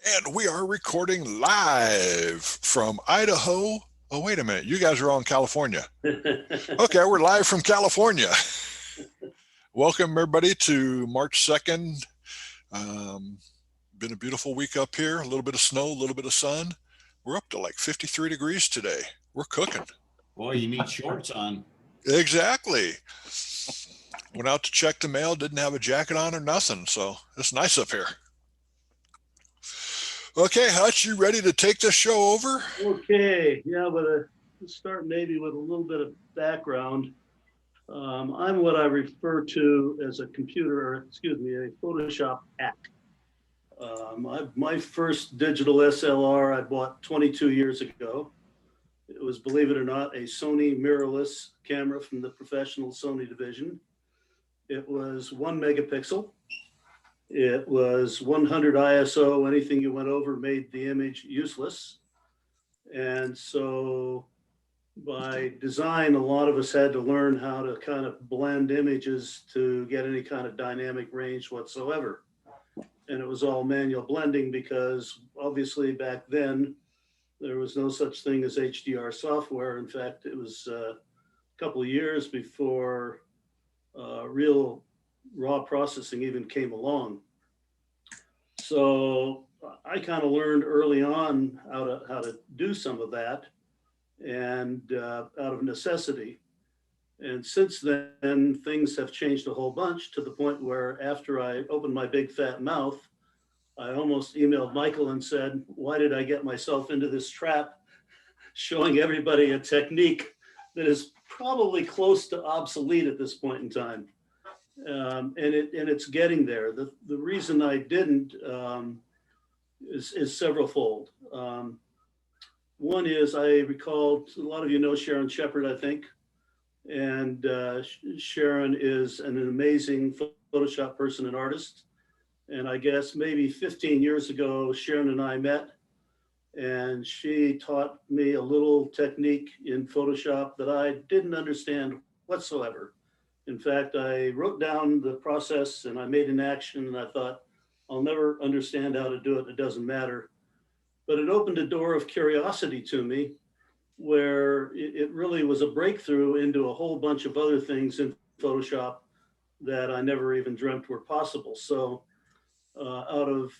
And we are recording live from Idaho. Oh, wait a minute. You guys are all in California. Okay, we're live from California. Welcome, everybody, to March 2nd. Been a beautiful week up here. A little bit of snow, a little bit of sun. We're up to like 53 degrees today. We're cooking. Boy, you need shorts on. Exactly. Went out to check the mail, didn't have a jacket on or nothing, so it's nice up here. Okay, Hutch, you ready to take this show over? Okay, yeah, let's start maybe with a little bit of background. I'm what I refer to as a Photoshop hack. My first digital SLR I bought 22 years ago. It was, believe it or not, a Sony mirrorless camera from the professional Sony division. It was 1 megapixel. It was 100 ISO. Anything you went over made the image useless. And so by design, a lot of us had to learn how to kind of blend images to get any kind of dynamic range whatsoever. And it was all manual blending because obviously back then, there was no such thing as HDR software. In fact, it was a couple of years before real raw processing even came along. So I kind of learned early on how to do some of that, and out of necessity. And since then, things have changed a whole bunch to the point where after I opened my big fat mouth, I almost emailed Michael and said, why did I get myself into this trap showing everybody a technique that is probably close to obsolete at this point in time? And it's getting there. The reason I didn't is severalfold. One is I recall, a lot of you know Sharon Shepard, I think, and Sharon is an amazing Photoshop person and artist. And I guess maybe 15 years ago, Sharon and I met, and she taught me a little technique in Photoshop that I didn't understand whatsoever. In fact, I wrote down the process and I made an action, and I thought, I'll never understand how to do it. It doesn't matter. But it opened a door of curiosity to me where it really was a breakthrough into a whole bunch of other things in Photoshop that I never even dreamt were possible. So out of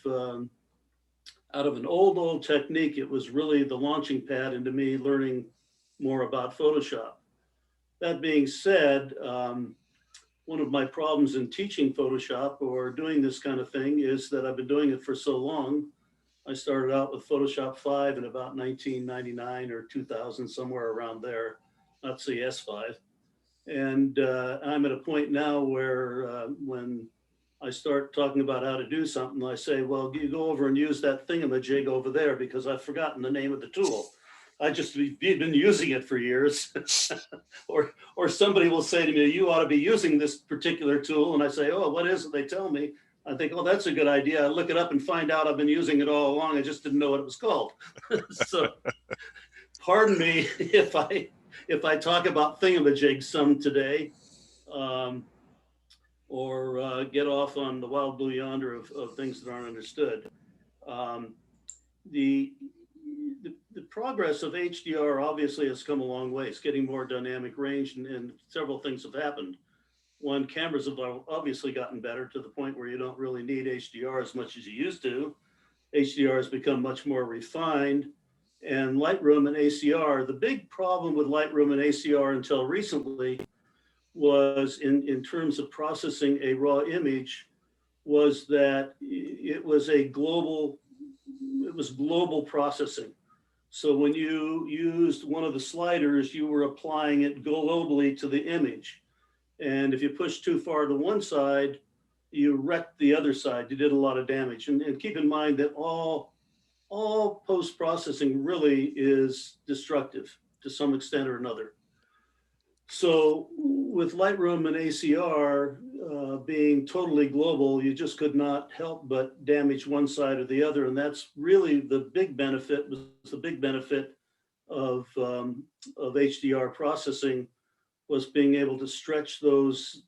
an old technique, it was really the launching pad into me learning more about Photoshop. That being said, one of my problems in teaching Photoshop or doing this kind of thing is that I've been doing it for so long. I started out with Photoshop 5 in about 1999 or 2000, somewhere around there, not CS5. And I'm at a point now where when I start talking about how to do something, I say, well, you go over and use that thingamajig over there because I've forgotten the name of the tool. I just been using it for years. or somebody will say to me, you ought to be using this particular tool. And I say, oh, what is it? They tell me. I think, oh, that's a good idea. I look it up and find out I've been using it all along. I just didn't know what it was called. So pardon me if I talk about thingamajigs some today, or get off on the wild blue yonder of things that aren't understood. The progress of HDR obviously has come a long way. It's getting more dynamic range, and several things have happened. One, cameras have obviously gotten better to the point where you don't really need HDR as much as you used to. HDR has become much more refined, and Lightroom and ACR, the big problem with Lightroom and ACR until recently was in terms of processing a raw image, was that it was global processing. So when you used one of the sliders, you were applying it globally to the image. And if you push too far to one side, you wrecked the other side. You did a lot of damage. And keep in mind that all post-processing really is destructive to some extent or another. So with Lightroom and ACR being totally global, you just could not help but damage one side or the other. And that's really the big benefit, of HDR processing, was being able to stretch those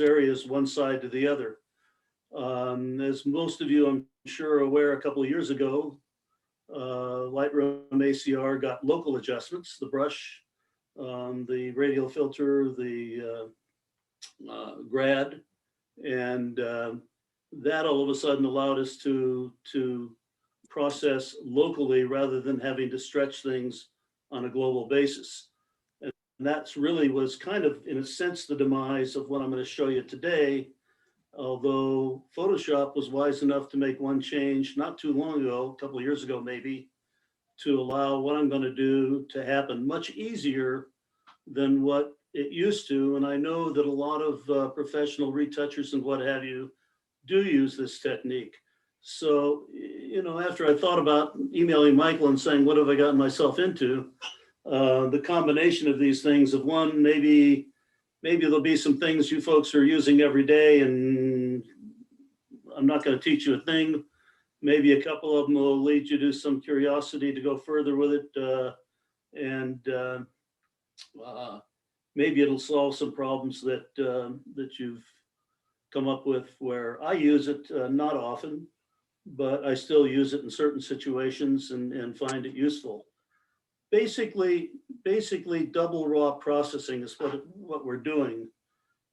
areas one side to the other. As most of you, I'm sure, are aware, a couple of years ago, Lightroom ACR got local adjustments, the brush, the radial filter, the grad, and that all of a sudden allowed us to process locally rather than having to stretch things on a global basis. And that's really was kind of, in a sense, the demise of what I'm going to show you today. Although Photoshop was wise enough to make one change not too long ago, a couple of years ago maybe, to allow what I'm going to do to happen much easier than what it used to. And I know that a lot of professional retouchers and what have you do use this technique. So, you know, after I thought about emailing Michael and saying, what have I gotten myself into? The combination of these things of one, maybe there'll be some things you folks are using every day and I'm not going to teach you a thing. Maybe a couple of them will lead you to some curiosity to go further with it. Maybe it'll solve some problems that you've come up with where I use it not often, but I still use it in certain situations and find it useful. Basically double raw processing is what we're doing,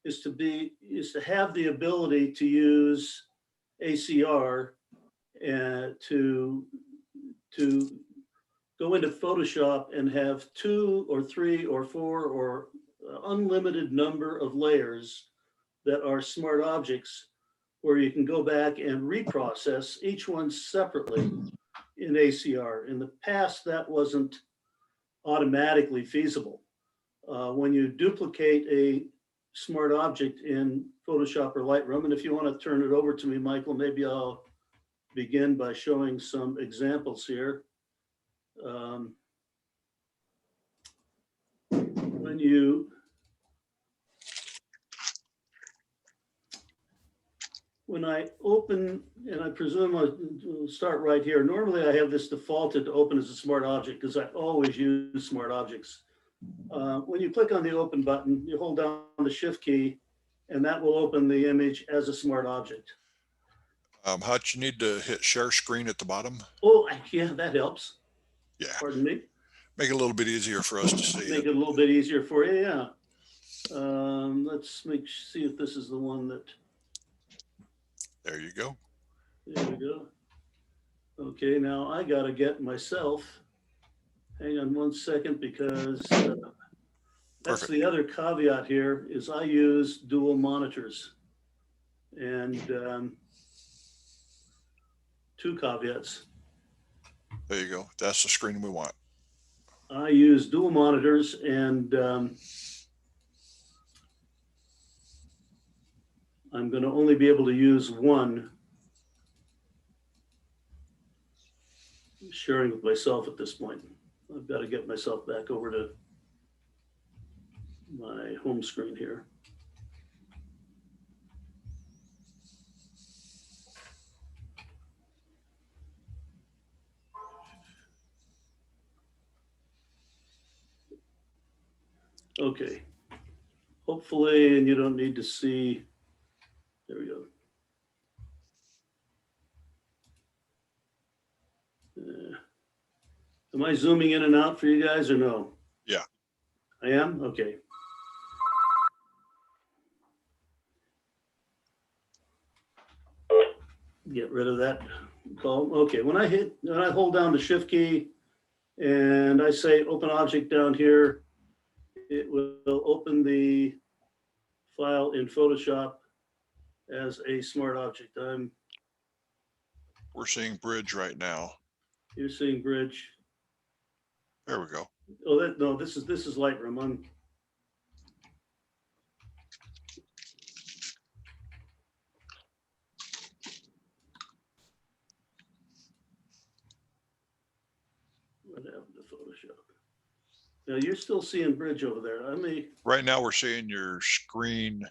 is to have the ability to use ACR and to go into Photoshop and have 2 or 3 or 4 or unlimited number of layers that are smart objects, where you can go back and reprocess each one separately in ACR. In the past, that wasn't automatically feasible. When you duplicate a smart object in Photoshop or Lightroom, and if you want to turn it over to me, Michael, maybe I'll begin by showing some examples here. When I open, and I presume I'll start right here. Normally I have this defaulted to open as a smart object because I always use smart objects. When you click on the open button, you hold down the shift key and that will open the image as a smart object. Hutch, you need to hit share screen at the bottom. Oh, yeah, that helps. Yeah. Pardon me. Make it a little bit easier for us to see. Make it a little bit easier for you, yeah. Let's see if this is the one that. There you go. There we go. Okay, now I gotta get myself, hang on one second, because that's Perfect. the other caveat here, is I use dual monitors. And 2 caveats. There you go. That's the screen we want. I use dual monitors, and I'm going to only be able to use one. I'm sharing with myself at this point. I've got to get myself back over to my home screen here. Okay. Hopefully, and you don't need to see. There we go. Am I zooming in and out for you guys or no? Yeah. I am? Okay. Get rid of that column. Okay, when I hold down the shift key and I say open object down here, it will open the file in Photoshop as a smart object. We're seeing bridge right now. You're seeing bridge. There we go. Oh, no, this is Lightroom. What happened to Photoshop? Now you're still seeing bridge over there. Right now we're seeing your screen,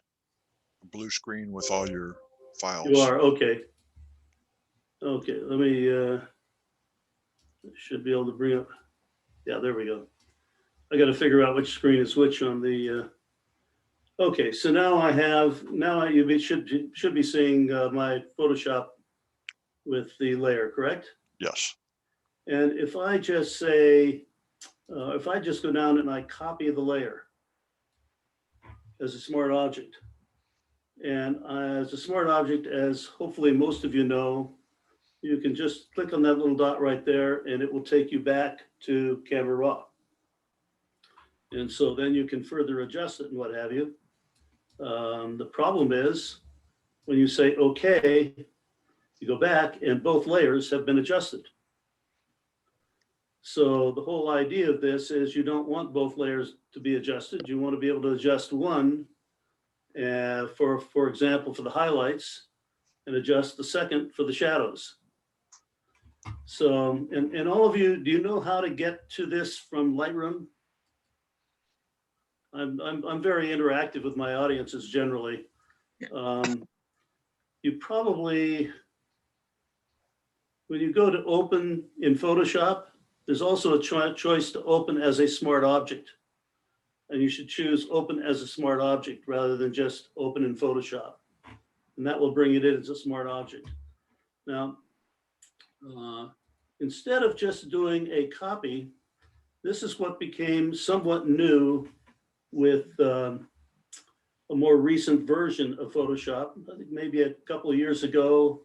blue screen with all your files. You are, okay. Okay, let me, should be able to bring up. Yeah, there we go. I got to figure out which screen is which on the Okay, so now you should be seeing my Photoshop with the layer, correct? Yes. And if I just say, if I just go down and I copy the layer as a smart object, and as a smart object, as hopefully most of you know, you can just click on that little dot right there and it will take you back to Camera Raw. And so then you can further adjust it and what have you. The problem is when you say okay, you go back and both layers have been adjusted. So the whole idea of this is you don't want both layers to be adjusted. You want to be able to adjust one for example, for the highlights, and adjust the second for the shadows. So, and all of you, do you know how to get to this from Lightroom? I'm very interactive with my audiences generally. You probably, when you go to open in Photoshop, there's also a choice to open as a smart object. And you should choose open as a smart object rather than just open in Photoshop. And that will bring it in as a smart object. Now, instead of just doing a copy, this is what became somewhat new with a more recent version of Photoshop. I think maybe a couple of years ago,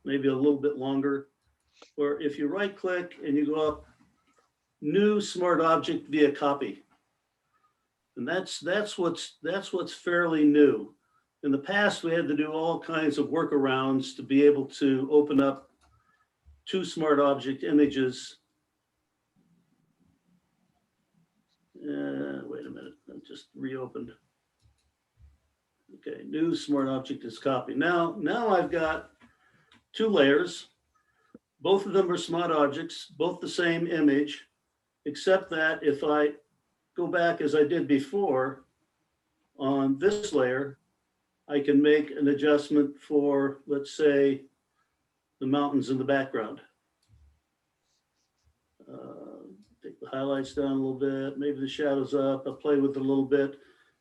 maybe a little bit longer, where if you right click and you go up, new smart object via copy. And that's what's fairly new. In the past, we had to do all kinds of workarounds to be able to open up two smart object images. Wait a minute, I just reopened. Okay, new smart object is copied. Now I've got two layers. Both of them are smart objects, both the same image, except that if I go back as I did before on this layer, I can make an adjustment for, let's say, the mountains in the background. Take the highlights down a little bit, maybe the shadows up, I'll play with it a little bit.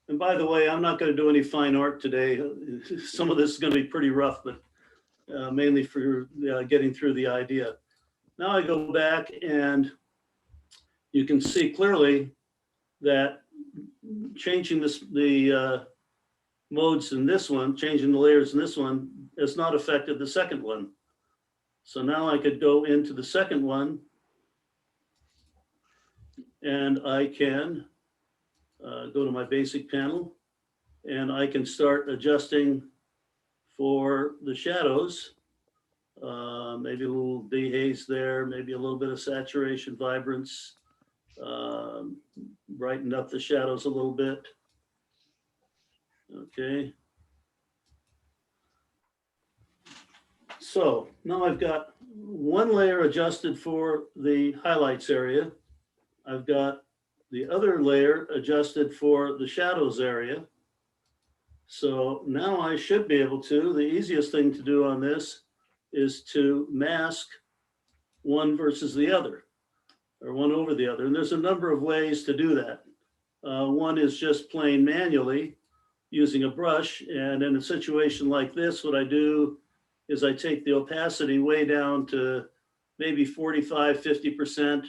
And by the way, I'm not going to do any fine art today. Some of this is going to be pretty rough, but mainly for getting through the idea. Now I go back and you can see clearly that changing the modes in this one, changing the layers in this one has not affected the second one. So now I could go into the second one and I can go to my basic panel and I can start adjusting for the shadows. Maybe a little dehaze there, maybe a little bit of saturation, vibrance, brighten up the shadows a little bit. Okay. So now I've got one layer adjusted for the highlights area. I've got the other layer adjusted for the shadows area. So now I should be able to, the easiest thing to do on this is to mask one versus the other, or one over the other. And there's a number of ways to do that. One is just plain manually using a brush. And in a situation like this, what I do is I take the opacity way down to maybe 45, 50%.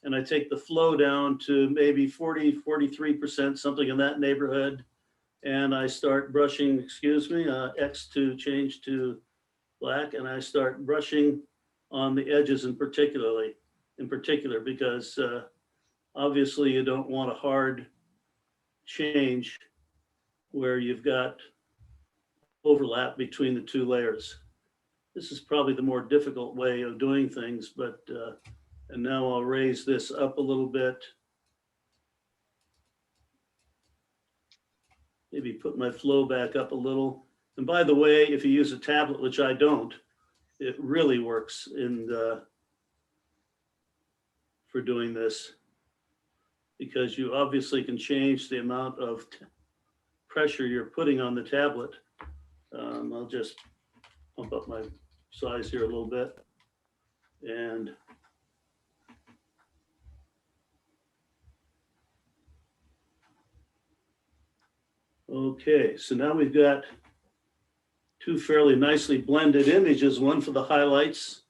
And I take the flow down to maybe 40, 43%, something in that neighborhood. And I start brushing, excuse me, X to change to black. And I start brushing on the edges in particular, because obviously you don't want a hard change where you've got overlap between the two layers. This is probably the more difficult way of doing things, but, and now I'll raise this up a little bit. Maybe put my flow back up a little. And by the way, if you use a tablet, which I don't, it really works for doing this, because you obviously can change the amount of pressure you're putting on the tablet. I'll just pump up my size here a little bit. And Okay, so now we've got two fairly nicely blended images, one for the highlights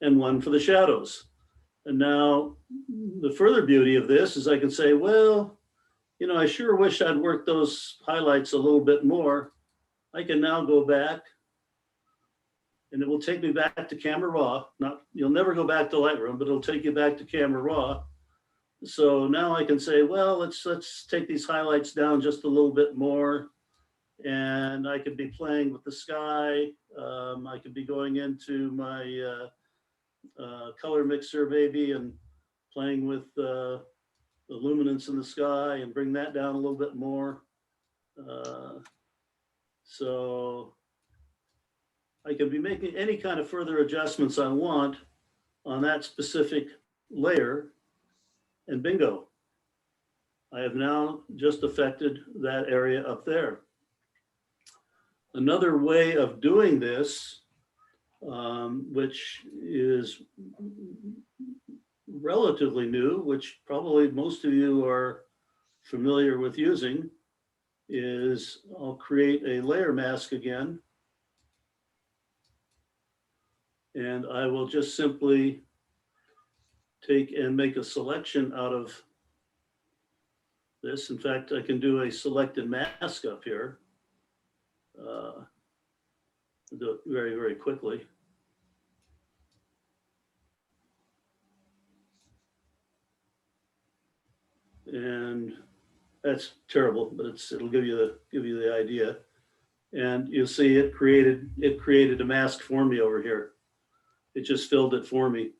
and one for the shadows. And now the further beauty of this is I can say, well, you know, I sure wish I'd worked those highlights a little bit more. I can now go back and it will take me back to Camera Raw. Not, you'll never go back to Lightroom, but it'll take you back to Camera Raw. So now I can say, well, let's take these highlights down just a little bit more. And I could be playing with the sky. I could be going into my color mixer maybe and playing with the luminance in the sky and bring that down a little bit more. So I can be making any kind of further adjustments I want on that specific layer, and bingo, I have now just affected that area up there. Another way of doing this, which is relatively new, which probably most of you are familiar with using, is I'll create a layer mask again. And I will just simply take and make a selection out of this. In fact, I can do a selected mask up here. Do it very, very quickly. And that's terrible, but it'll give you the idea. And you'll see it created a mask for me over here. It just filled it for me.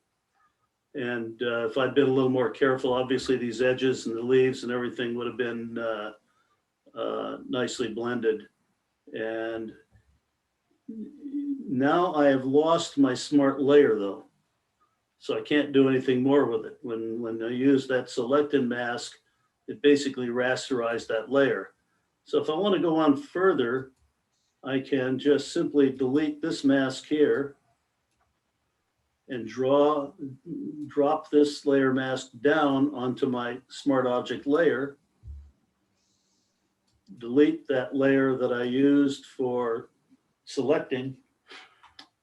And if I'd been a little more careful, obviously these edges and the leaves and everything would have been nicely blended. And now I have lost my smart layer though. So I can't do anything more with it. When I use that selected mask, it basically rasterized that layer. So if I want to go on further, I can just simply delete this mask here and drop this layer mask down onto my smart object layer, delete that layer that I used for selecting,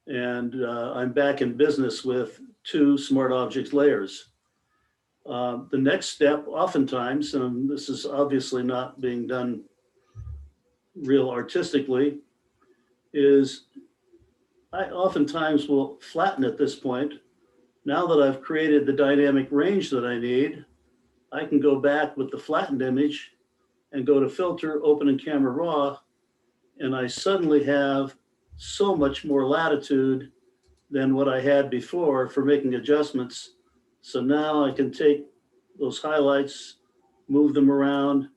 and I'm back in business with two smart object layers. The next step, oftentimes, and this is obviously not being done real artistically, is I oftentimes will flatten at this point. Now that I've created the dynamic range that I need, I can go back with the flattened image and go to filter, open in Camera Raw, and I suddenly have so much more latitude than what I had before for making adjustments. So now I can take those highlights, move them around,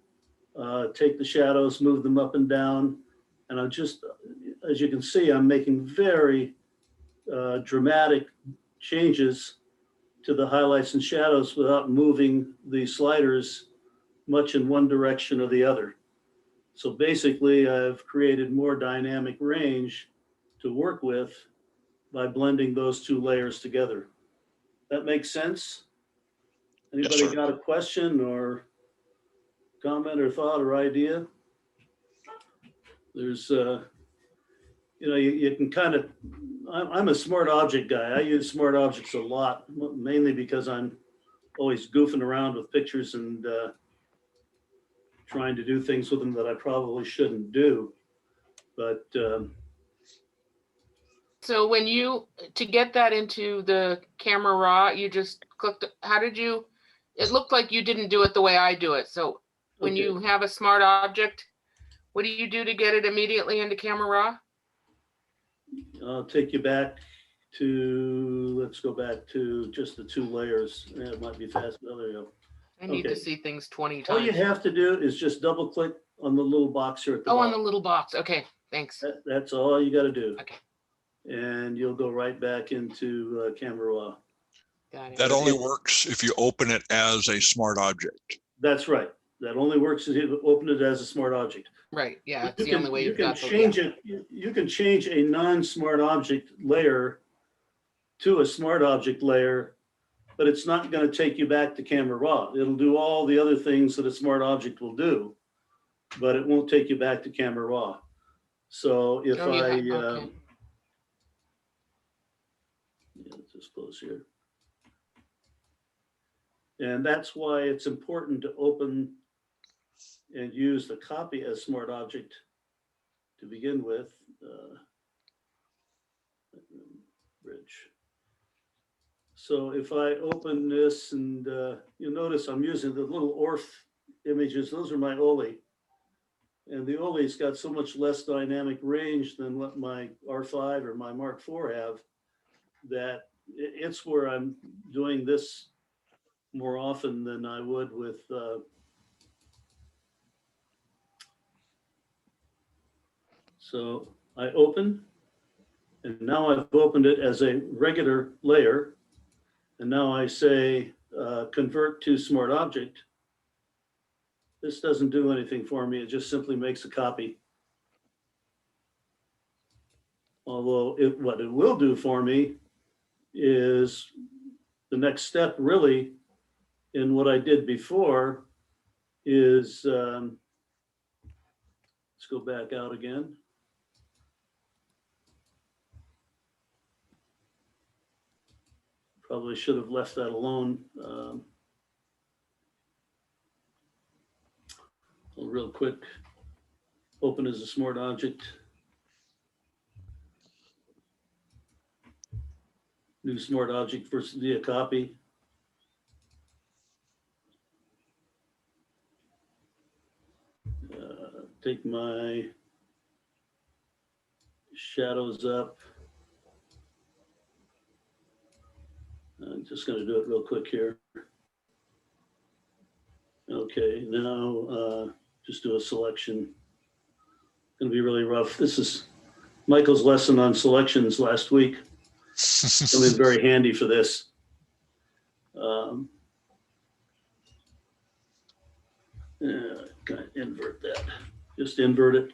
take the shadows, move them up and down. And I'm just, as you can see, I'm making very dramatic changes to the highlights and shadows without moving the sliders much in one direction or the other. So basically, I've created more dynamic range to work with by blending those two layers together. That makes sense? Anybody Yes, sir. got a question or comment or thought or idea? There's, you know, you can kind of, I'm a smart object guy. I use smart objects a lot, mainly because I'm always goofing around with pictures and trying to do things with them that I probably shouldn't do. But So when you, to get that into the Camera Raw, you just clicked, how did you, it looked like you didn't do it the way I do it. So when okay. you have a smart object, what do you do to get it immediately into Camera Raw? I'll take you back to, let's go back to just the two layers. Yeah, it might be fast. Oh, there you go. I need Okay. to see things 20 All you times. have to do is just double click on the little box here at the Oh, on bottom. the little box. Okay, thanks. That's all you got to do. Okay. And you'll go right back into Camera Raw. Got it. That only works if you open it as a smart object. That's right. That only works if you open it as a smart object. Right, yeah, it's You the can, only way you you've can got the, change yeah. it. You can change a non-smart object layer to a smart object layer, but it's not going to take you back to Camera Raw. It'll do all the other things that a smart object will do, but it won't take you back to Camera Raw. So if Oh, I, yeah, okay. yeah, just close here. And that's why it's important to open and use the copy as smart object to begin with. Bridge. So if I open this and you'll notice I'm using the little ORF images, those are my OLE. And the OLE's got so much less dynamic range than what my R5 or my Mark IV have, that it's where I'm doing this more often than I would with so I open, and now I've opened it as a regular layer. And now I say, convert to smart object. This doesn't do anything for me. It just simply makes a copy. Although what it will do for me is the next step really in what I did before is, let's go back out again. Probably should have left that alone. Real quick, open as a smart object. New smart object versus via copy. Take my shadows up. I'm just going to do it real quick here. Okay, now just do a selection. Going to be really rough. This is Michael's lesson on selections last week. Come in very handy for this. Kind of invert that. Just invert it.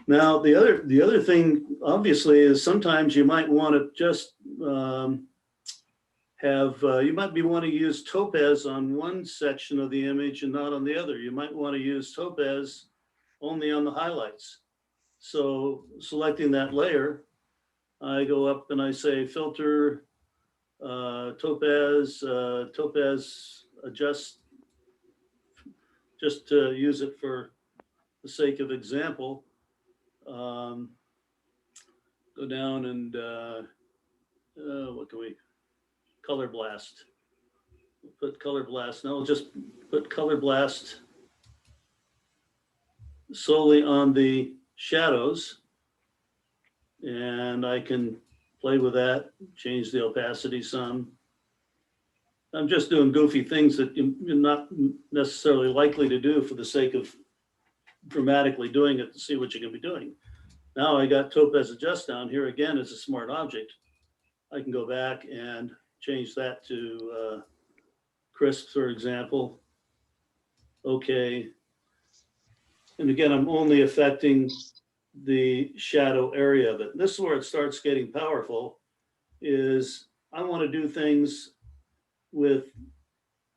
Now the other thing, obviously, is sometimes you might want to just you might be wanting to use Topaz on one section of the image and not on the other. You might want to use Topaz only on the highlights. So selecting that layer, I go up and I say filter, Topaz, Topaz adjust, just to use it for the sake of example. Go down and what can we, color blast. Put color blast. No, just put color blast solely on the shadows, and I can play with that, change the opacity some. I'm just doing goofy things that you're not necessarily likely to do for the sake of dramatically doing it to see what you can be doing. Now I got Topaz adjust down here again as a smart object. I can go back and change that to crisp, for example. Okay. And again, I'm only affecting the shadow area of it. This is where it starts getting powerful, is I want to do things with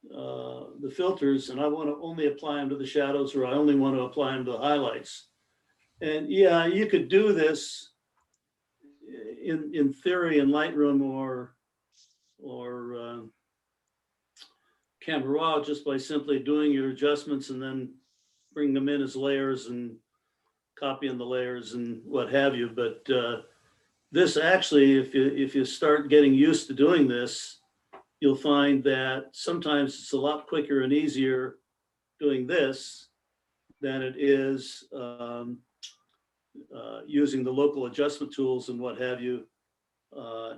the filters, and I want to only apply them to the shadows, or I only want to apply them to the highlights. And yeah, you could do this in theory in Lightroom or Camera Raw just by simply doing your adjustments and then bring them in as layers and copying the layers and what have you. But this actually, if you start getting used to doing this, you'll find that sometimes it's a lot quicker and easier doing this than it is using the local adjustment tools and what have you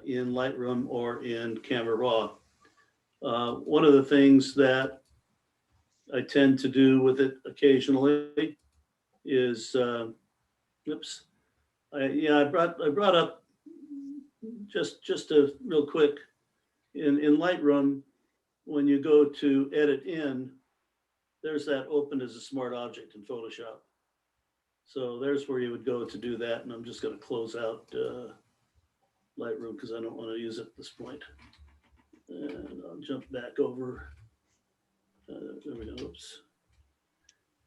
in Lightroom or in Camera Raw. One of the things that I tend to do with it occasionally is, oops, I brought up just a real quick, in Lightroom, when you go to edit in, there's that open as a smart object in Photoshop. So there's where you would go to do that. And I'm just going to close out Lightroom because I don't want to use it at this point. And I'll jump back over. There we go. Oops.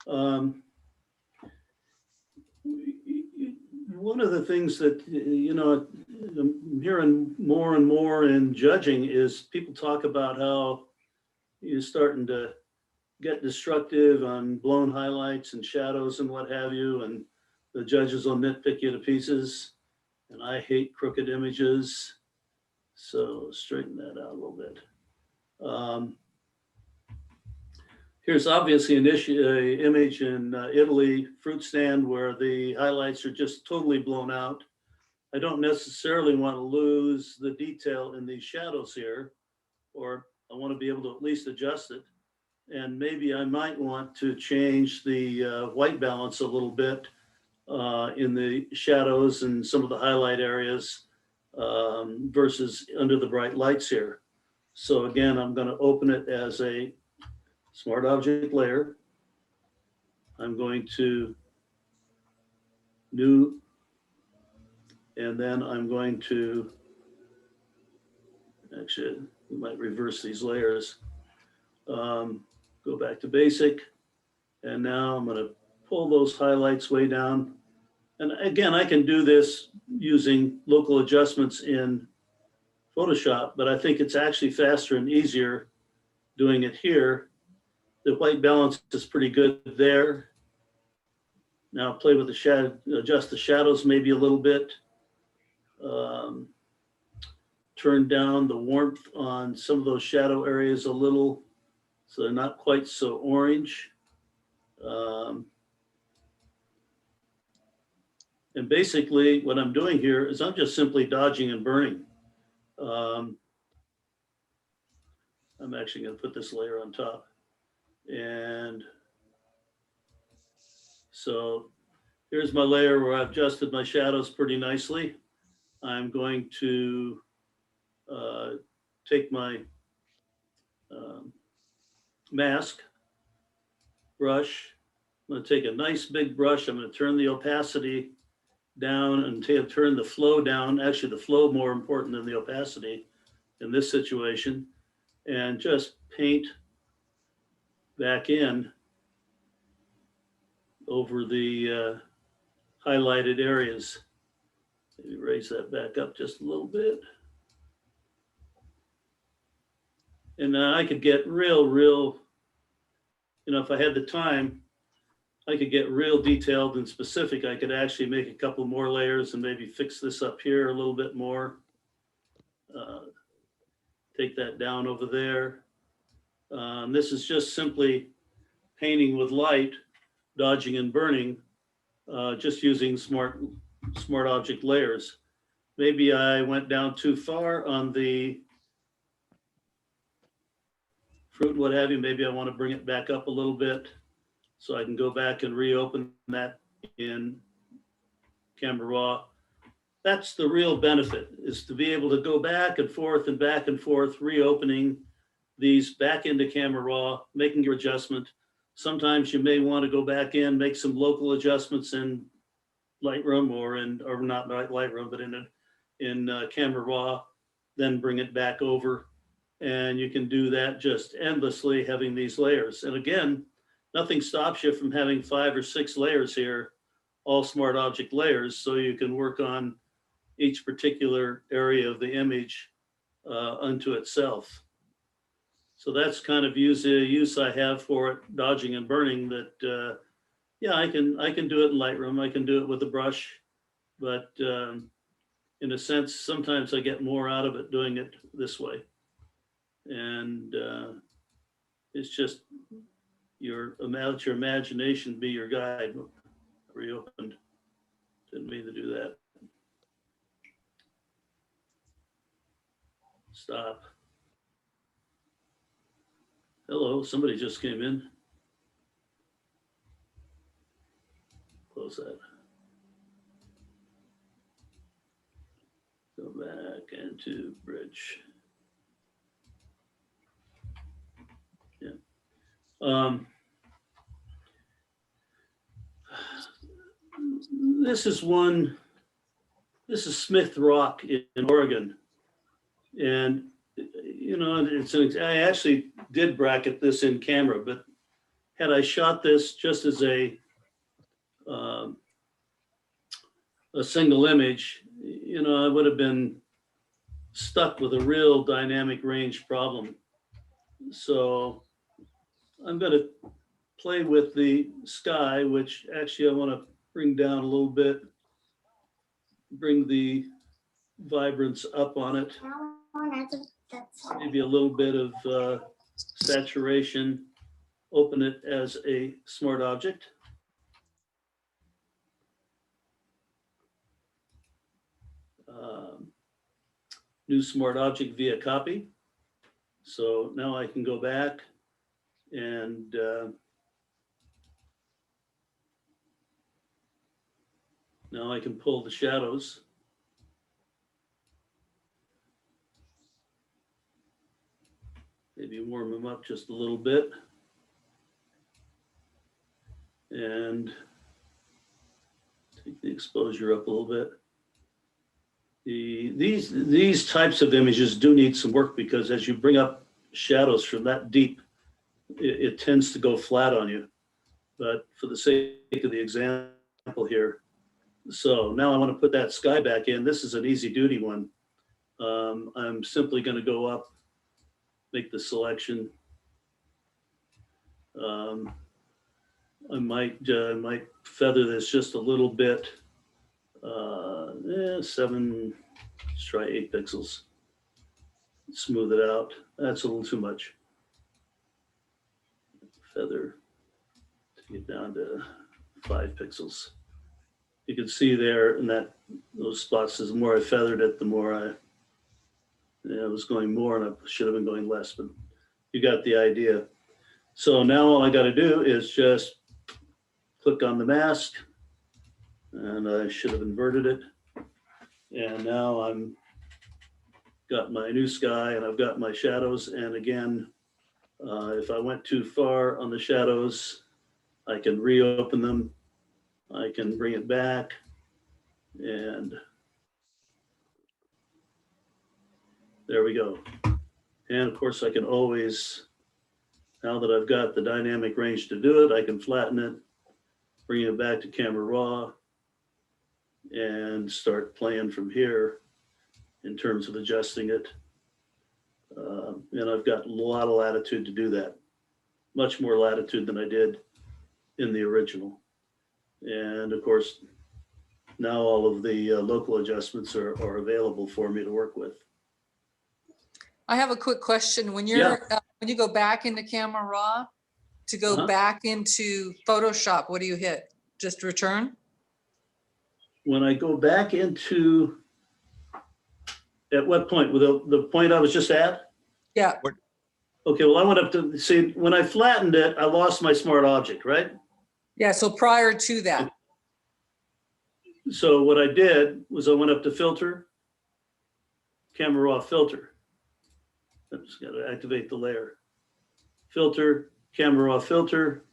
One of the things that, I'm hearing more and more in judging is people talk about how you're starting to get destructive on blown highlights and shadows and what have you, and the judges will nitpick you to pieces. And I hate crooked images. So straighten that out a little bit. Here's obviously an image in Italy, fruit stand, where the highlights are just totally blown out. I don't necessarily want to lose the detail in these shadows here, or I want to be able to at least adjust it. And maybe I might want to change the white balance a little bit in the shadows and some of the highlight areas versus under the bright lights here. So again, I'm going to open it as a smart object layer. I'm going to new, and then I'm going to, actually, we might reverse these layers. Go back to basic. And now I'm going to pull those highlights way down. And again, I can do this using local adjustments in Photoshop, but I think it's actually faster and easier doing it here. The white balance is pretty good there. Now play with the shadow, adjust the shadows maybe a little bit. Turn down the warmth on some of those shadow areas a little, so they're not quite so orange. And basically what I'm doing here is I'm just simply dodging and burning. I'm actually going to put this layer on top. And so here's my layer where I've adjusted my shadows pretty nicely. I'm going to take my mask brush. I'm going to take a nice big brush. I'm going to turn the opacity down and turn the flow down. Actually, the flow more important than the opacity in this situation, and just paint back in over the highlighted areas. Maybe raise that back up just a little bit. And I could get real, if I had the time, I could get real detailed and specific. I could actually make a couple more layers and maybe fix this up here a little bit more. Take that down over there. This is just simply painting with light, dodging and burning, just using smart object layers. Maybe I went down too far on the fruit, what have you. Maybe I want to bring it back up a little bit so I can go back and reopen that in Camera Raw. That's the real benefit, is to be able to go back and forth, reopening these back into Camera Raw, making your adjustment. Sometimes you may want to go back in, make some local adjustments in Lightroom or not Lightroom, but in Camera Raw, then bring it back over. And you can do that just endlessly, having these layers. And again, nothing stops you from having 5 or 6 layers here, all smart object layers, so you can work on each particular area of the image unto itself. So that's kind of use I have for it, dodging and burning. That yeah, I can do it in Lightroom. I can do it with a brush, but in a sense, sometimes I get more out of it doing it this way. And it's just let your imagination be your guide. Reopened. Didn't mean to do that. Stop. Hello, somebody just came in. Close that. Go back into bridge. Yeah. This is Smith Rock in Oregon. And, I actually did bracket this in camera, but had I shot this just as a single image, you know, I would have been stuck with a real dynamic range problem. So I'm going to play with the sky, which actually I want to bring down a little bit, bring the vibrance up on it, maybe a little bit of saturation, open it as a smart object. New smart object via copy. So now I can go back and now I can pull the shadows. Maybe warm them up just a little bit. And take the exposure up a little bit. These types of images do need some work because as you bring up shadows from that deep, it tends to go flat on you. But for the sake of the example here, so now I want to put that sky back in. This is an easy duty one. I'm simply going to go up, make the selection. I might feather this just a little bit. 7, let's try 8 pixels. Smooth it out. That's a little too much. Feather, take it down to 5 pixels. You can see there in those spots, the more I feathered it, the more I was going more, and I should have been going less, but you got the idea. So now all I got to do is just click on the mask, and I should have inverted it. And now I'm got my new sky and I've got my shadows. And again, if I went too far on the shadows, I can reopen them. I can bring it back, and there we go. And of course I can always, now that I've got the dynamic range to do it, I can flatten it, bring it back to camera raw, and start playing from here in terms of adjusting it. And I've got a lot of latitude to do that, much more latitude than I did in the original. And of course, now all of the local adjustments are available for me to work with. I have a quick question. When you're when you go back into camera raw to go back into Photoshop, what do you hit? Just return? When I go back into, at what point? With the point I was just at? Yeah. Okay, well, I went up to, see, when I flattened it, I lost my smart object, right? Yeah, so prior to that. So what I did was I went up to filter, camera raw filter. I just got to activate the layer. Filter, camera raw filter.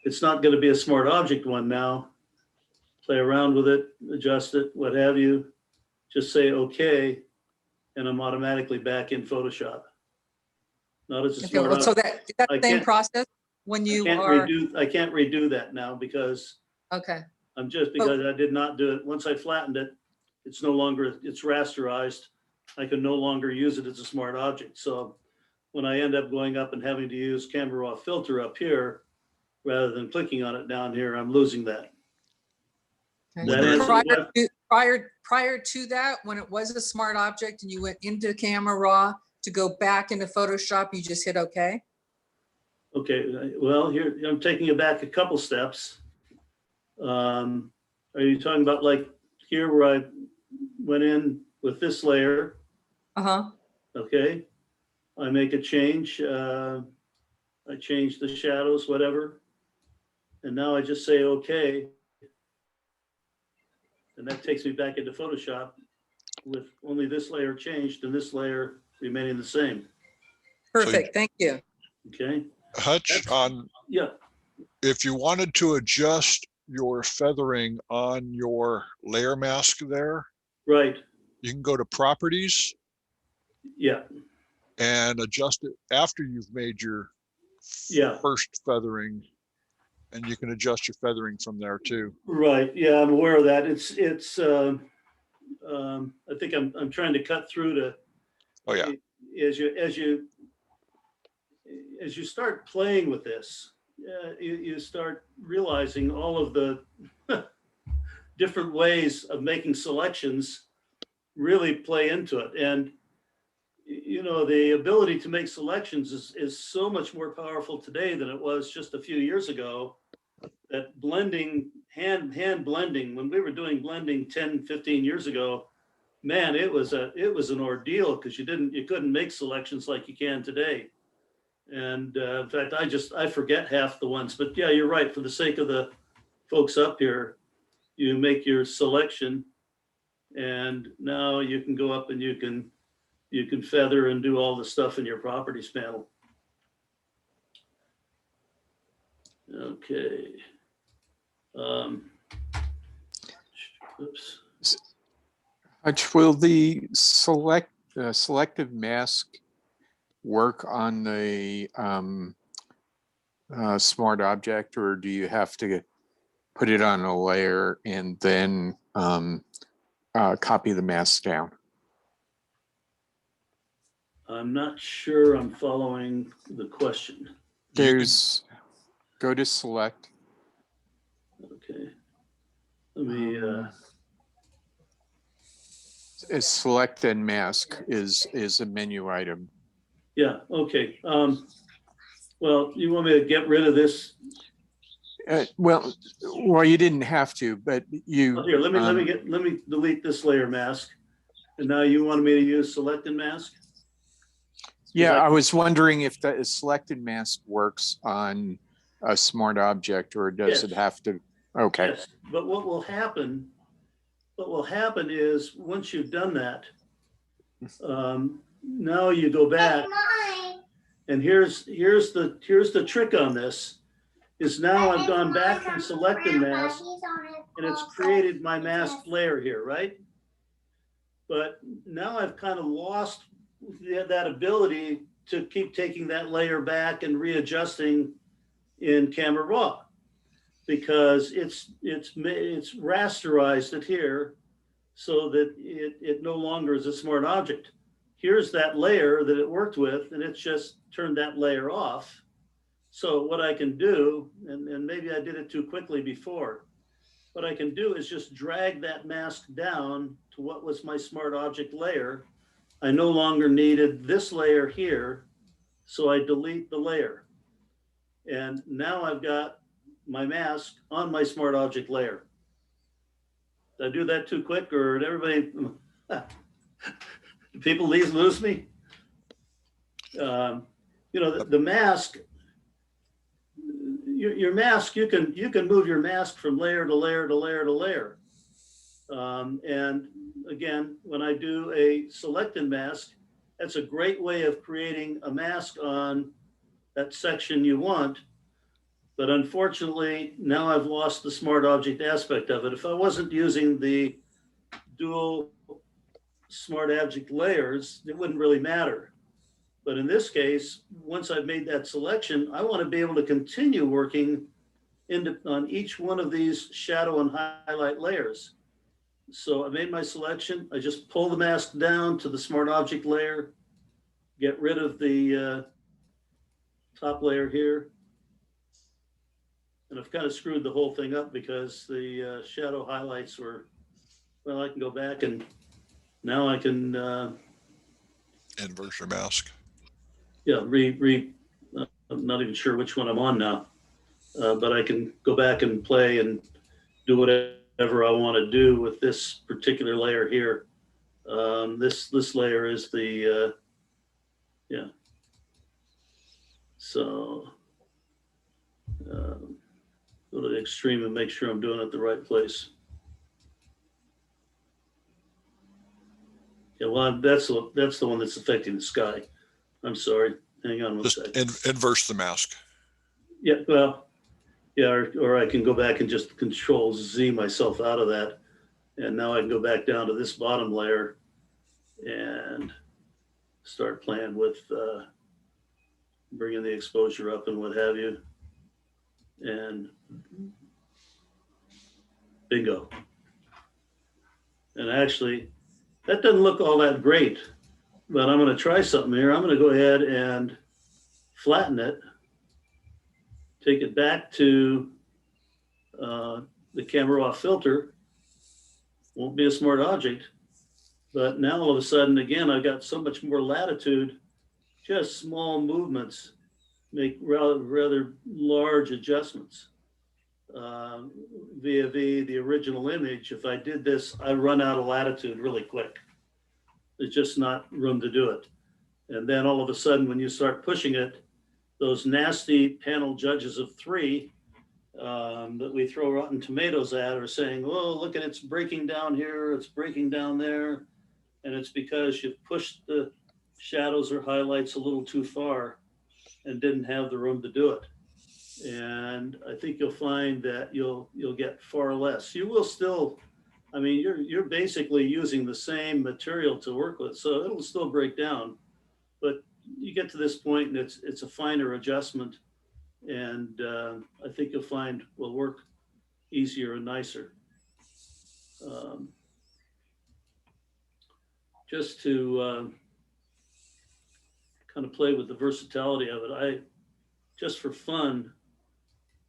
It's not going to be a smart object one now. Play around with it, adjust it, what have you. Just say okay, and I'm automatically back in Photoshop. Not as a smart object. So that's the same process when you I can't redo that now because okay. because I did not do it. Once I flattened it, it's no longer, it's rasterized. I can no longer use it as a smart object. So when I end up going up and having to use camera raw filter up here, rather than clicking on it down here, I'm losing that. Okay. Prior to that, when it was a smart object and you went into camera raw to go back into Photoshop, you just hit okay? Okay, well, here, I'm taking it back a couple steps. Are you talking about like here where I went in with this layer? Uh-huh. Okay, I make a change. I change the shadows, whatever. And now I just say okay. And that takes me back into Photoshop with only this layer changed and this layer remaining the same. Perfect, thank you. Okay. Hutch, Yeah. if you wanted to adjust your feathering on your layer mask there, Right. you can go to properties Yeah. and adjust it after you've made your Yeah. first feathering, and you can adjust your feathering from there too. Right. Yeah, I'm aware of that. I think I'm trying to cut through to, Oh yeah. as you start playing with this, you start realizing all of the different ways of making selections really play into it. And the ability to make selections is so much more powerful today than it was just a few years ago. That blending, hand blending, when we were doing blending 10, 15 years ago, man, it was an ordeal because you couldn't make selections like you can today. And in fact, I forget half the ones, but yeah, you're right. For the sake of the folks up here, you make your selection, and now you can go up and you can feather and do all the stuff in your properties panel. Okay. Oops. Hutch, will the selective mask work on the smart object, or do you have to put it on a layer and then copy the mask down? I'm not sure I'm following the question. Go to select. Okay. Let me, Select and mask is a menu item. yeah, okay. Well, you want me to get rid of this? Well, you didn't have to, but you. Oh, here, let me delete this layer mask. And now you wanted me to use select and mask? Yeah, I was wondering if the selected mask works on a smart object, or does it have to? Okay. Yes, but what will happen is once you've done that, now you go back, and here's the trick on this, is now I've gone back from select and mask, and it's created my mask layer here, right? But now I've kind of lost that ability to keep taking that layer back and readjusting in Camera Raw, because it's rasterized it here so that it no longer is a smart object. Here's that layer that it worked with, and it's just turned that layer off. So what I can do, and maybe I did it too quickly before, what I can do is just drag that mask down to what was my smart object layer. I no longer needed this layer here, so I delete the layer. And now I've got my mask on my smart object layer. Did I do that too quick, or did everybody, do people lose me? The mask, your mask, you can move your mask from layer to layer to layer to layer. And again, when I do a selected mask, that's a great way of creating a mask on that section you want. But unfortunately, now I've lost the smart object aspect of it. If I wasn't using the dual smart object layers, it wouldn't really matter. But in this case, once I've made that selection, I want to be able to continue working on each one of these shadow and highlight layers. So I made my selection. I just pull the mask down to the smart object layer, get rid of the top layer here. And I've kind of screwed the whole thing up because the shadow highlights were, well, I can go back and now I can Inverse your mask. Yeah, I'm not even sure which one I'm on now, but I can go back and play and do whatever I want to do with this particular layer here. This layer is the, yeah. So go to the extreme and make sure I'm doing it the right place. Yeah, well, that's the one that's affecting the sky. I'm sorry. Hang on one second. Inverse the mask. Yeah, well, yeah, or I can go back and just Control Z myself out of that. And now I can go back down to this bottom layer and start playing with bringing the exposure up and what have you. And bingo. And actually, that doesn't look all that great, but I'm going to try something here. I'm going to go ahead and flatten it, take it back to the camera raw filter. Won't be a smart object, but now all of a sudden, again, I've got so much more latitude. Just small movements make rather large adjustments. Via the original image, if I did this, I run out of latitude really quick. There's just not room to do it. And then all of a sudden, when you start pushing it, those nasty panel judges of 3 that we throw rotten tomatoes at are saying, oh, look at it's breaking down here, it's breaking down there. And it's because you've pushed the shadows or highlights a little too far and didn't have the room to do it. And I think you'll find that you'll get far less. You will still, I mean, you're basically using the same material to work with, so it'll still break down. But you get to this point and it's a finer adjustment, and I think you'll find will work easier and nicer. Just to kind of play with the versatility of it, just for fun,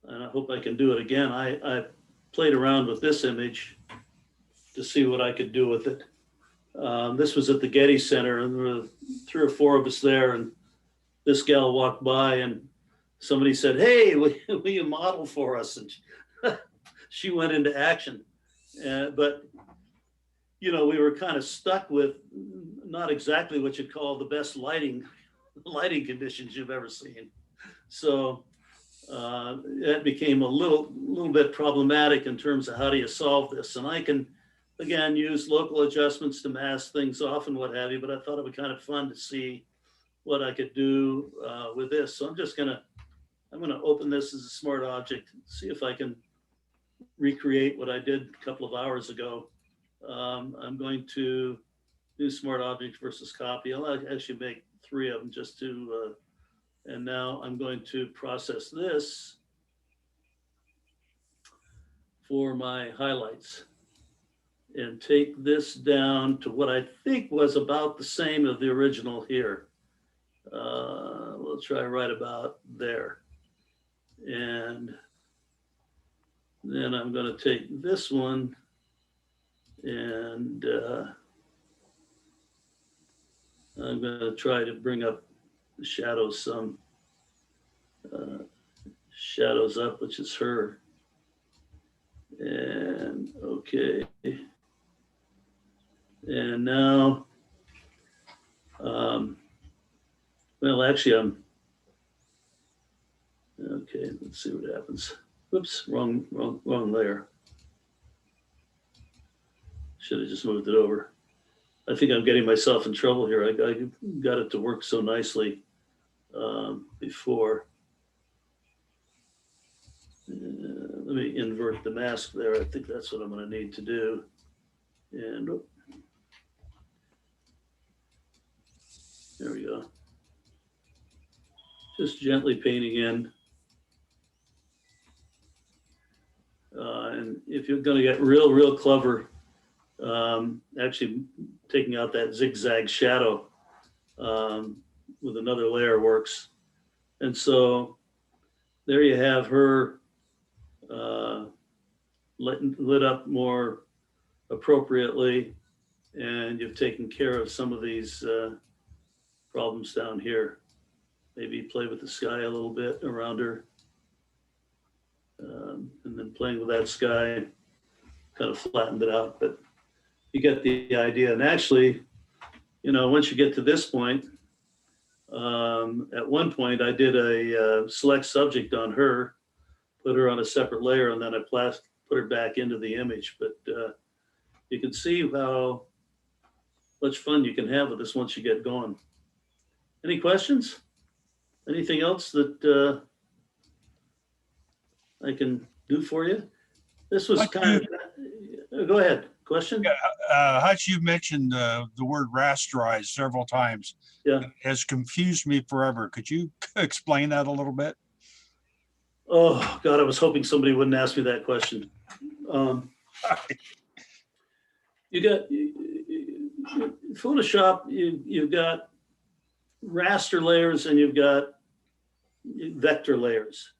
and I hope I can do it again, I played around with this image to see what I could do with it. This was at the Getty Center, and there were 3 or 4 of us there, and this gal walked by and somebody said, hey, will you model for us? And she went into action. But, you know, we were kind of stuck with not exactly what you'd call the best lighting conditions you've ever seen. So that became a little bit problematic in terms of how do you solve this. And I can, again, use local adjustments to mask things off and what have you, but I thought it would be kind of fun to see what I could do with this. So I'm gonna open this as a smart object, see if I can recreate what I did a couple of hours ago. I'm going to do smart object versus copy. I'll actually make 3 of them just to, and now I'm going to process this for my highlights and take this down to what I think was about the same of the original here. We'll try right about there. And then I'm going to take this one and I'm going to try to bring up the shadows some. Shadows up, which is her. And okay. And now, well, actually, okay, let's see what happens. Whoops, wrong layer. Should have just moved it over. I think I'm getting myself in trouble here. I got it to work so nicely before. Let me invert the mask there. I think that's what I'm going to need to do. And there we go. Just gently painting in. And if you're going to get real clever, actually taking out that zigzag shadow with another layer works. And so there you have her lit up more appropriately, and you've taken care of some of these problems down here. Maybe play with the sky a little bit around her, and then playing with that sky, kind of flattened it out, but you get the idea. And actually, you know, once you get to this point, at one point I did a select subject on her, put her on a separate layer, and then I put her back into the image. But you can see how much fun you can have with this once you get going. Any questions? Anything else that I can do for you? This was kind of, go ahead. Question? Hutch, you mentioned the word rasterize several times. Yeah. It has confused me forever. Could you explain that a little bit? Oh, God, I was hoping somebody wouldn't ask me that question. You got Photoshop, you've got raster layers and you've got vector layers.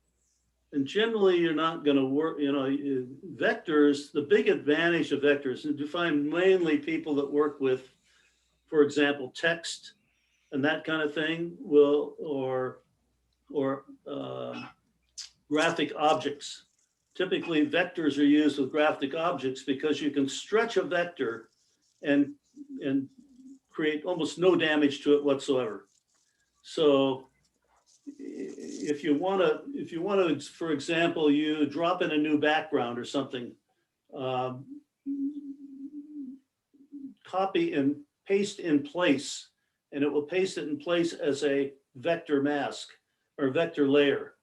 And generally you're not going to work, vectors, the big advantage of vectors, and you find mainly people that work with, for example, text and that kind of thing will, or graphic objects. Typically vectors are used with graphic objects because you can stretch a vector and create almost no damage to it whatsoever. So if you want to, for example, you drop in a new background or something, copy and paste in place, and it will paste it in place as a vector mask or vector layer.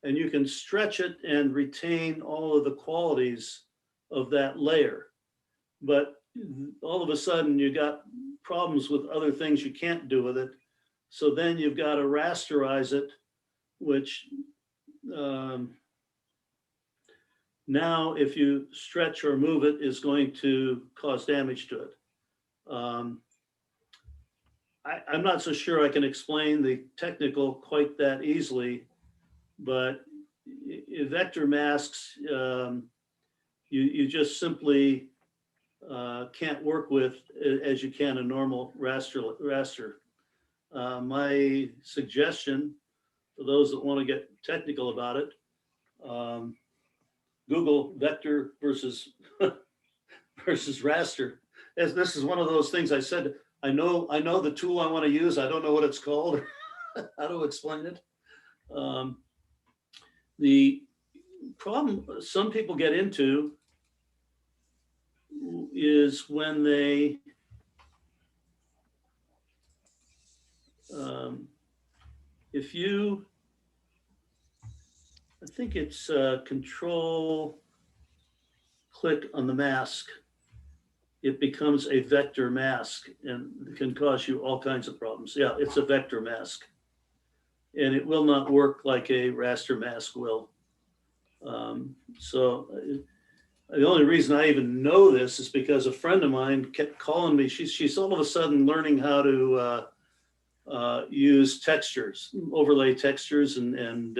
And you can stretch it and retain all of the qualities of that layer. But all of a sudden you got problems with other things you can't do with it. So then you've got to rasterize it, which now if you stretch or move it is going to cause damage to it. I'm not so sure I can explain the technical quite that easily, but vector masks, you just simply can't work with as you can a normal raster. My suggestion for those that want to get technical about it, Google vector versus versus raster. As this is one of those things I said, I know the tool I want to use. I don't know what it's called, how to explain it. The problem some people get into is when they if you, I think it's control click on the mask, it becomes a vector mask and can cause you all kinds of problems. Yeah, it's a vector mask. And it will not work like a raster mask will. So the only reason I even know this is because a friend of mine kept calling me. She's all of a sudden learning how to use textures, overlay textures and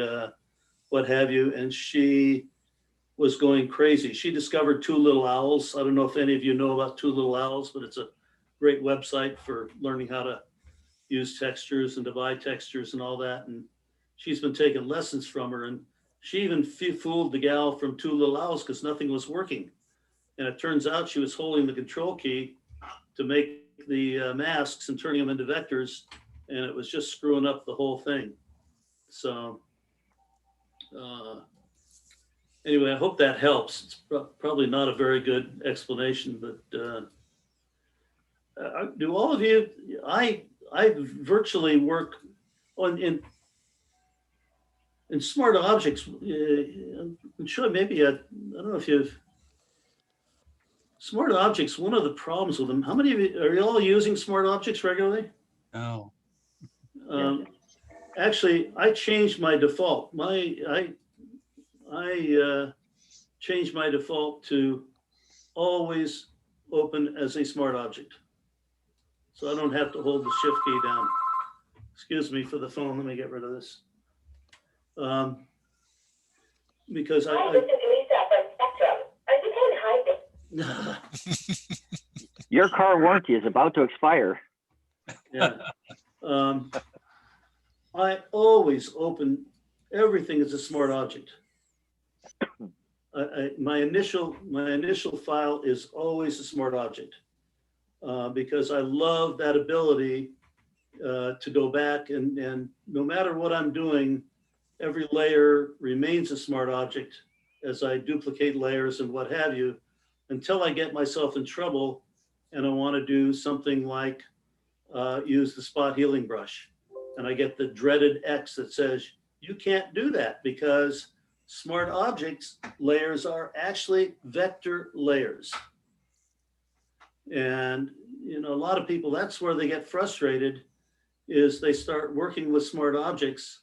what have you. And she was going crazy. She discovered Two Little Owls. I don't know if any of you know about Two Little Owls, but it's a great website for learning how to use textures and divide textures and all that. And she's been taking lessons from her. And she even fooled the gal from Two Little Owls because nothing was working. And it turns out she was holding the control key to make the masks and turning them into vectors. And it was just screwing up the whole thing. So anyway, I hope that helps. It's probably not a very good explanation, but do all of you, I virtually work on in smart objects. I'm sure maybe I don't know if you've smart objects. One of the problems with them. How many of you are you all using smart objects regularly? No. Actually, I changed my default. I changed my default to always open as a smart object, so I don't have to hold the shift key down. Excuse me for the phone. Let me get rid of this. Because Hi, this is Lisa from Spectrum. You can hide this. Your car warranty is about to expire. Yeah. I always open everything as a smart object. My initial file is always a smart object because I love that ability to go back and no matter what I'm doing, every layer remains a smart object as I duplicate layers and what have you, until I get myself in trouble and I want to do something like use the spot healing brush. And I get the dreaded X that says, you can't do that because smart objects layers are actually vector layers. And, a lot of people, that's where they get frustrated, is they start working with smart objects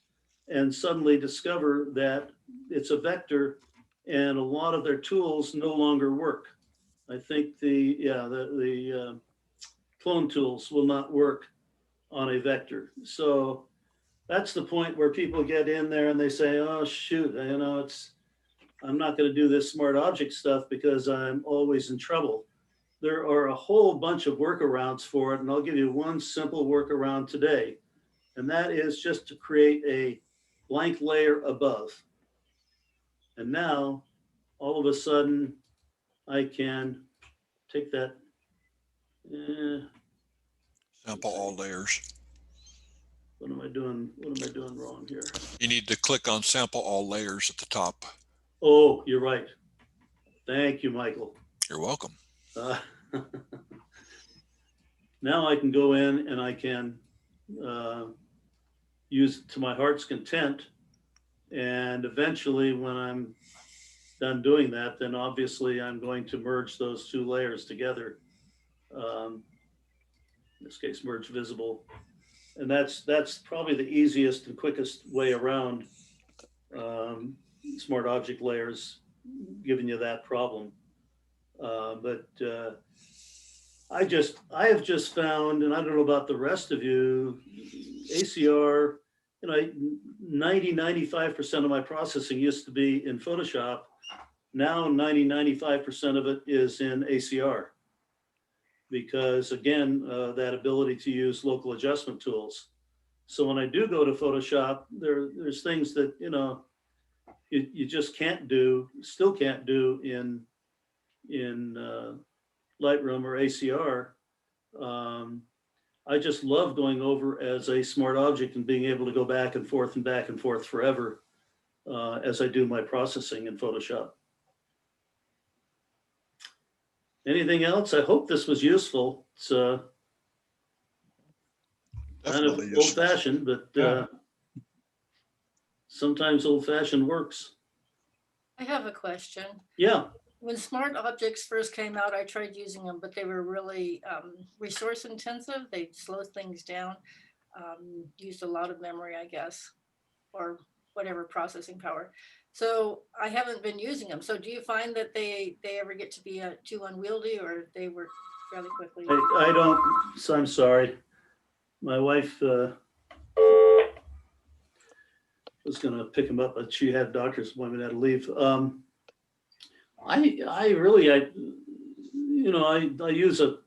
and suddenly discover that it's a vector and a lot of their tools no longer work. I think the clone tools will not work on a vector. So that's the point where people get in there and they say, oh, shoot, I'm not going to do this smart object stuff because I'm always in trouble. There are a whole bunch of workarounds for it. And I'll give you one simple workaround today. And that is just to create a blank layer above. And now, all of a sudden, I can take that. Sample all layers. What am I doing? What am I doing wrong here? You need to click on sample all layers at the top. Oh, you're right. Thank you, Michael. You're welcome. Now I can go in and I can use it to my heart's content. And eventually when I'm done doing that, then obviously I'm going to merge those two layers together. In this case, merge visible. And that's probably the easiest and quickest way around smart object layers, giving you that problem. But I have just found, and I don't know about the rest of you, ACR, 95% of my processing used to be in Photoshop. Now 95% of it is in ACR. Because again, that ability to use local adjustment tools. So when I do go to Photoshop, there's things that, you just can't do, still can't do in Lightroom or ACR. I just love going over as a smart object and being able to go back and forth forever as I do my processing in Photoshop. Anything else? I hope this was useful. It's kind of Definitely useful. old-fashioned, but sometimes old-fashioned works. I have a question. Yeah. When smart objects first came out, I tried using them, but they were really resource intensive. They slowed things down, used a lot of memory, I guess, or whatever processing power. So I haven't been using them. So do you find that they ever get to be too unwieldy, or they work fairly quickly? I don't, so I'm sorry. My wife was gonna pick him up, but she had a doctor's appointment, had to leave. I really use a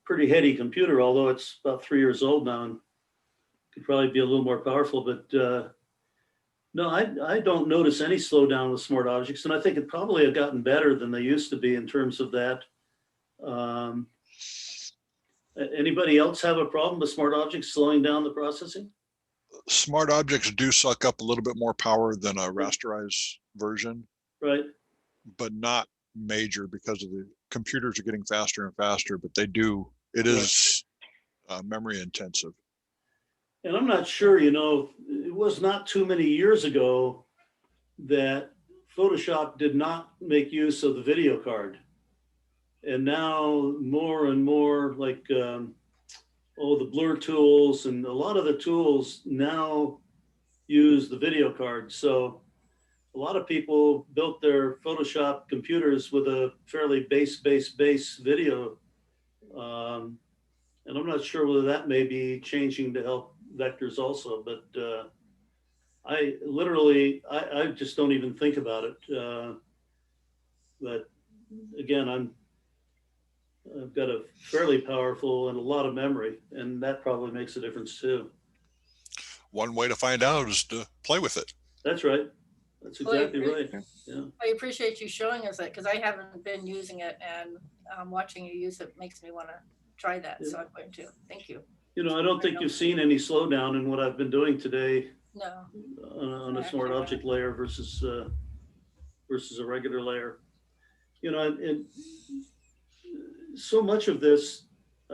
pretty heady computer, although it's about 3 years old now and could probably be a little more powerful, but no, I don't notice any slowdown with smart objects, and I think it probably have gotten better than they used to be in terms of that. Anybody else have a problem with smart objects slowing down the processing? Smart objects do suck up a little bit more power than a Rasterize version. Right. But not major, because of the computers are getting faster and faster, but it is memory intensive. And I'm not sure, it was not too many years ago that Photoshop did not make use of the video card. And now more and more, like, the blur tools and a lot of the tools now use the video card. So a lot of people built their Photoshop computers with a fairly base video. And I'm not sure whether that may be changing to help vectors also, but I just don't even think about it. But again, I've got a fairly powerful and a lot of memory, and that probably makes a difference too. One way to find out is to play with it. That's right. That's exactly right. Yeah. I appreciate you showing us that, because I haven't been using it, and watching you use it makes me want to try that. Yeah. So I'm going to. Thank you. I don't think you've seen any slowdown in what I've been doing today. No. On a smart object layer versus a regular layer. And so much of this,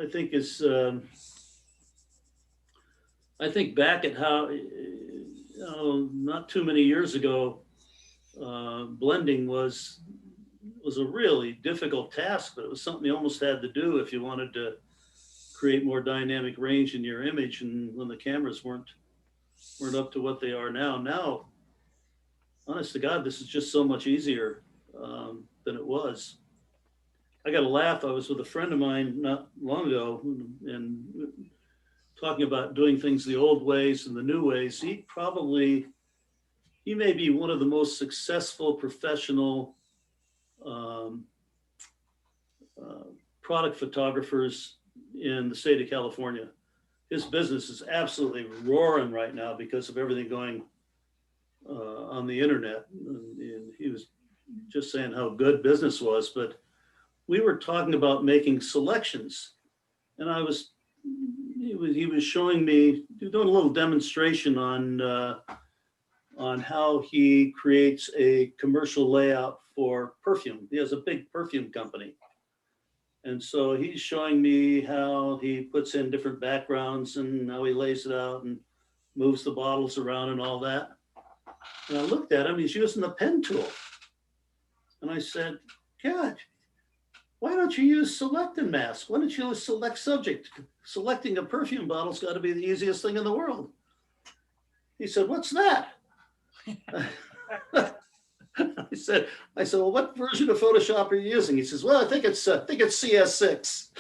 I think, is I think back at how not too many years ago, blending was was a really difficult task, but it was something you almost had to do if you wanted to create more dynamic range in your image, and when the cameras weren't up to what they are now. Now, honest to God, this is just so much easier than it was. I got to laugh. I was with a friend of mine not long ago and talking about doing things the old ways and the new ways. He may be one of the most successful professional product photographers in the state of California. His business is absolutely roaring right now because of everything going on the internet. And he was just saying how good business was, but we were talking about making selections, and he was showing me, doing a little demonstration on how he creates a commercial layout for perfume. He has a big perfume company. And so he's showing me how he puts in different backgrounds and how he lays it out and moves the bottles around and all that. And I looked at him, he's using the pen tool. And I said, God, why don't you use select and mask? Why don't you use select subject? Selecting a perfume bottle's got to be the easiest thing in the world. He said, what's that? I said, well, what version of Photoshop are you using? He says, well, I think it's CS6.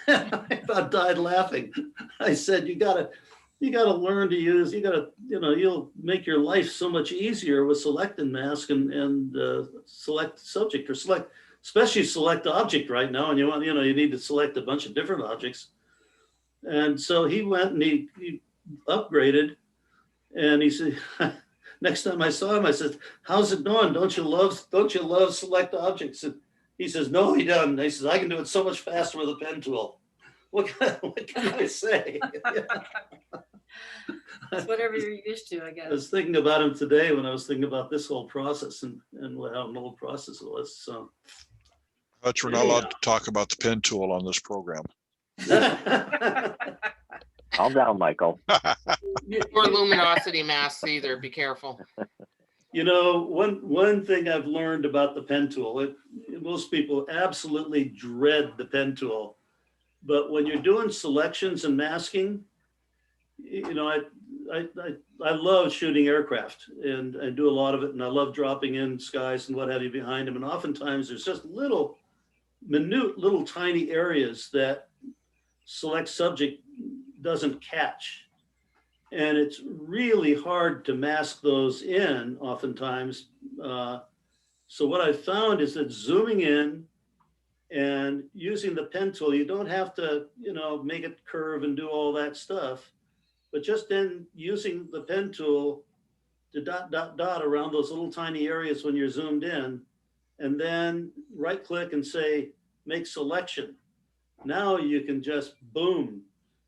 I about died laughing. I said, you gotta learn to use, you'll make your life so much easier with select and mask and select subject, or especially select object right now. And you need to select a bunch of different objects. And so he went and he upgraded, and he said, next time I saw him, I said, how's it going? Don't you love select objects? And he says, no, he doesn't. He says, I can do it so much faster with a pen tool. What can I say? It's whatever you're used to, I guess. I was thinking about him today when I was thinking about this whole process and how an old process it was. So, But we're not allowed to talk about the pen tool on this program. Calm down, Michael. Or luminosity masks either. Be careful. One thing I've learned about the pen tool, most people absolutely dread the pen tool, but when you're doing selections and masking, I love shooting aircraft, and I do a lot of it, and I love dropping in skies and what have you behind them. And oftentimes there's just minute little tiny areas that select subject doesn't catch. And it's really hard to mask those in oftentimes. So what I found is that zooming in and using the pen tool, you don't have to, make it curve and do all that stuff, but just then using the pen tool to dot around those little tiny areas when you're zoomed in, and then right click and say, make selection. Now you can just boom,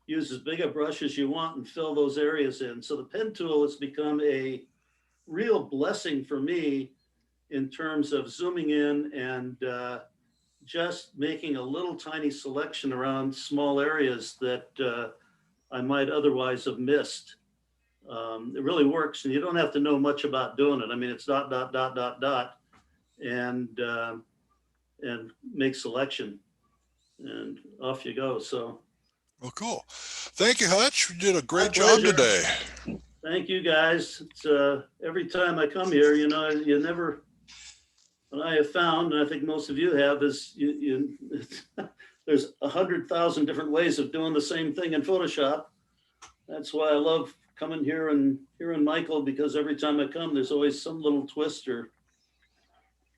use as big a brush as you want and fill those areas in. So the pen tool has become a real blessing for me in terms of zooming in and just making a little tiny selection around small areas that I might otherwise have missed. It really works, and you don't have to know much about doing it. I mean, it's dot, and make selection, and off you go. So. Well, cool. Thank you, Hutch. You did a great My job pleasure. today. Thank you, guys. It's every time I come here, you never. What I have found, and I think most of you have, is there's 100,000 different ways of doing the same thing in Photoshop. That's why I love coming here and hearing Michael, because every time I come, there's always some little twist or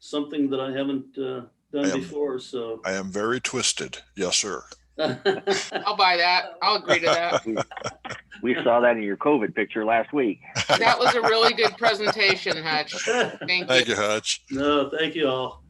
something that I haven't done before. So I am very twisted. Yes, sir. I'll buy that. I'll agree to that. We saw that in your COVID picture last week. That was a really good presentation, Hutch. Thank you. Thank you, Hutch. No, thank you all.